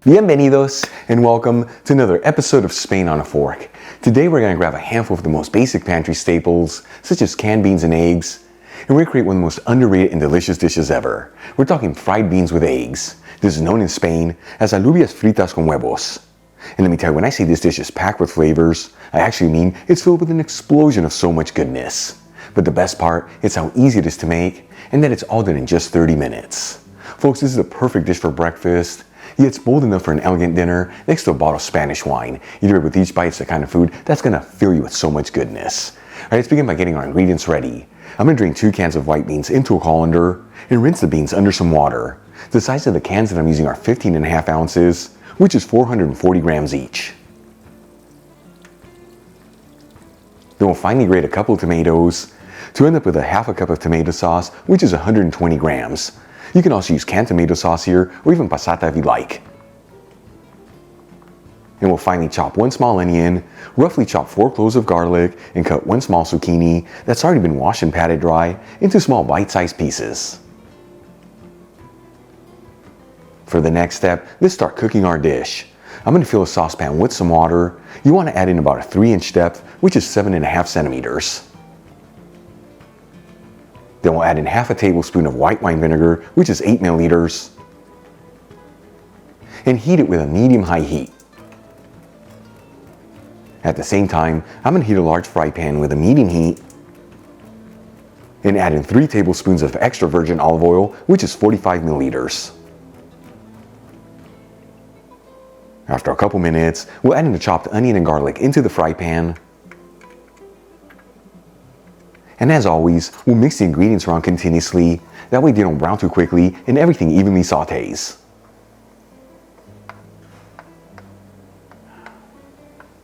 Bienvenidos and welcome to another episode of Spain on a Fork. Today we're going to grab a handful of the most basic pantry staples, such as canned beans and eggs, and we're going to create one of the most underrated and delicious dishes ever. We're talking fried beans with eggs. This is known in Spain as Alubias fritas con huevos. And let me tell you, when I say this dish is packed with flavors, I actually mean it's filled with an explosion of so much goodness. But the best part is how easy it is to make, and that it's all done in just 30 minutes. Folks, this is a perfect dish for breakfast. Yet it's bold enough for an elegant dinner next to a bottle of Spanish wine. Either with each bite, it's the kind of food that's going to fill you with so much goodness. Alright, let's begin by getting our ingredients ready. I'm going to drain 2 cans of white beans into a colander and rinse the beans under some water. The size of the cans that I'm using are 15.5 ounces, which is 440 grams each. Then we'll finely grate a couple of tomatoes to end up with a half a cup of tomato sauce, which is 120 grams. You can also use canned tomato sauce here, or even passata if you like. And we'll finally chop 1 small onion, roughly chop 4 cloves of garlic, and cut 1 small zucchini that's already been washed and patted dry into small bite-sized pieces. For the next step, let's start cooking our dish. I'm going to fill a saucepan with some water. You want to add in about a 3-inch depth, which is 7.5 centimeters. Then we'll add in half a tablespoon of white wine vinegar, which is 8 milliliters, and heat it with a medium-high heat. At the same time, I'm going to heat a large fry pan with a medium heat and add in 3 tablespoons of extra virgin olive oil, which is 45 milliliters. After a couple minutes, we'll add in the chopped onion and garlic into the fry pan. And as always, we'll mix the ingredients around continuously. That way they don't brown too quickly and everything evenly sautés.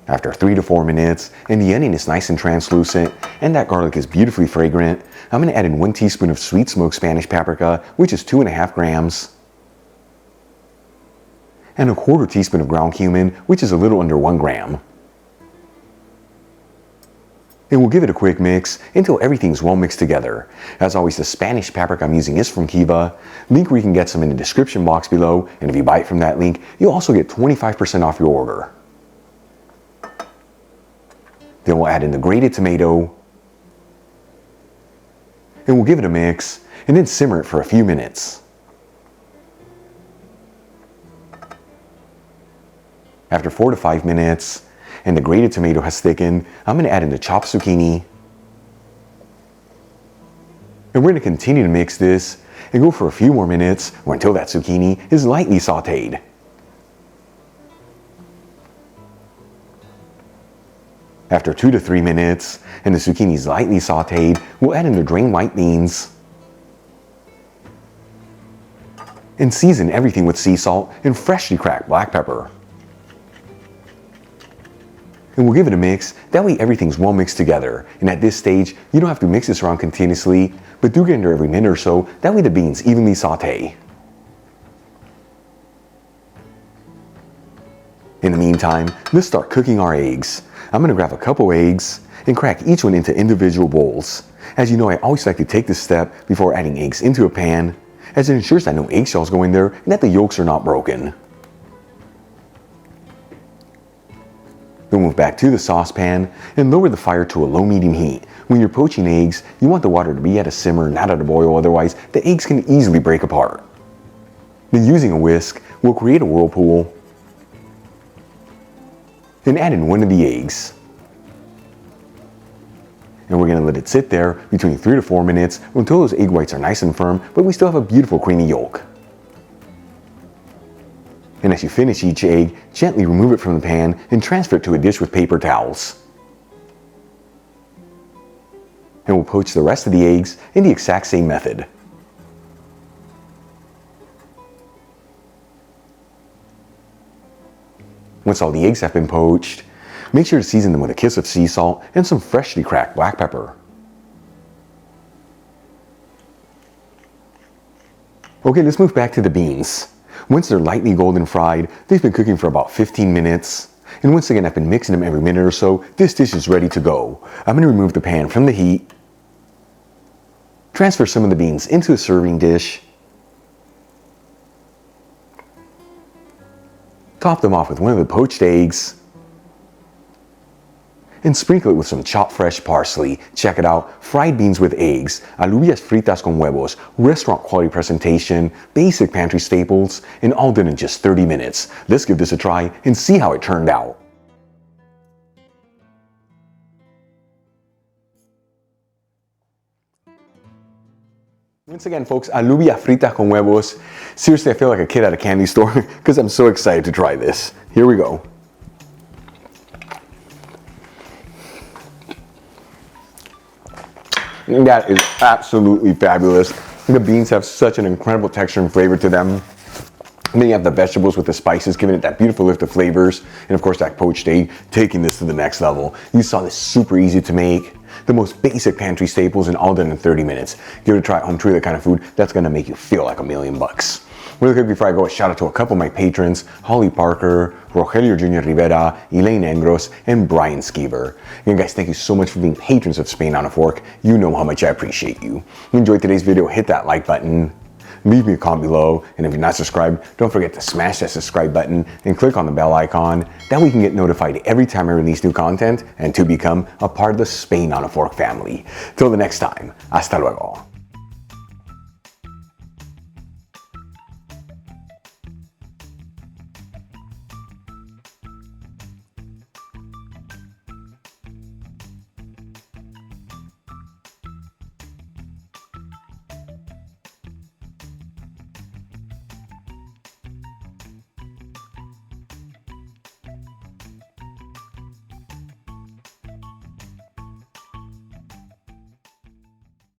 After 3 to 4 minutes, and the onion is nice and translucent, and that garlic is beautifully fragrant, I'm going to add in 1 teaspoon of sweet smoked Spanish paprika, which is 2.5 grams, and a 1/4 teaspoon of ground cumin, which is a little under 1 gram. And we'll give it a quick mix until everything's well mixed together. As always, the Spanish paprika I'm using is from Kiva. Link where you can get some in the description box below, and if you buy it from that link, you'll also get 25% off your order. Then we'll add in the grated tomato, and we'll give it a mix, and then simmer it for a few minutes. After 4 to 5 minutes, and the grated tomato has thickened, I'm going to add in the chopped zucchini. And we're going to continue to mix this and go for a few more minutes or until that zucchini is lightly sauteed. After 2 to 3 minutes and the zucchini is lightly sauteed, we'll add in the drained white beans and season everything with sea salt and freshly cracked black pepper. And we'll give it a mix, that way everything's well mixed together. And at this stage, you don't have to mix this around continuously, but do get under every minute or so, that way the beans evenly saute. In the meantime, let's start cooking our eggs. I'm going to grab a couple eggs and crack each one into individual bowls. As you know, I always like to take this step before adding eggs into a pan, as it ensures that no eggshells go in there and that the yolks are not broken. Then move back to the saucepan and lower the fire to a low-medium heat. When you're poaching eggs, you want the water to be at a simmer, not at a boil, otherwise the eggs can easily break apart. Then using a whisk, we'll create a whirlpool and add in 1 of the eggs. And we're going to let it sit there between 3 to 4 minutes until those egg whites are nice and firm, but we still have a beautiful creamy yolk. And as you finish each egg, gently remove it from the pan and transfer it to a dish with paper towels. And we'll poach the rest of the eggs in the exact same method. Once all the eggs have been poached, make sure to season them with a kiss of sea salt and some freshly cracked black pepper. Okay, let's move back to the beans. Once they're lightly golden fried, they've been cooking for about 15 minutes. And once again, I've been mixing them every minute or so. This dish is ready to go. I'm going to remove the pan from the heat, transfer some of the beans into a serving dish, Top them off with one of the poached eggs, and sprinkle it with some chopped fresh parsley. Check it out, fried beans with eggs, alubias fritas con huevos, restaurant quality presentation, basic pantry staples, and all done in just 30 minutes. Let's give this a try and see how it turned out. Once again, folks, alubia fritas con huevos. Seriously, I feel like a kid at a candy store because I'm so excited to try this. Here we go. That is absolutely fabulous. The beans have such an incredible texture and flavor to them. And then you have the vegetables with the spices, giving it that beautiful lift of flavors. And of course, that poached egg, taking this to the next level. You saw this super easy to make. The most basic pantry staples and all done in 30 minutes. Give it a try at home, truly the kind of food that's gonna make you feel like $1,000,000. Really quick before I go, a shout out to a couple of my patrons, Holly Parker, Rogelio Jr. Rivera, Elaine Engros, and Brian Skeever. Again, guys, thank you so much for being patrons of Spain on a Fork. You know how much I appreciate you. If you enjoyed today's video, hit that like button, leave me a comment below, and if you're not subscribed, don't forget to smash that subscribe button and click on the bell icon. That way you can get notified every time I release new content and to become a part of the Spain on a Fork family. Till the next time, hasta luego.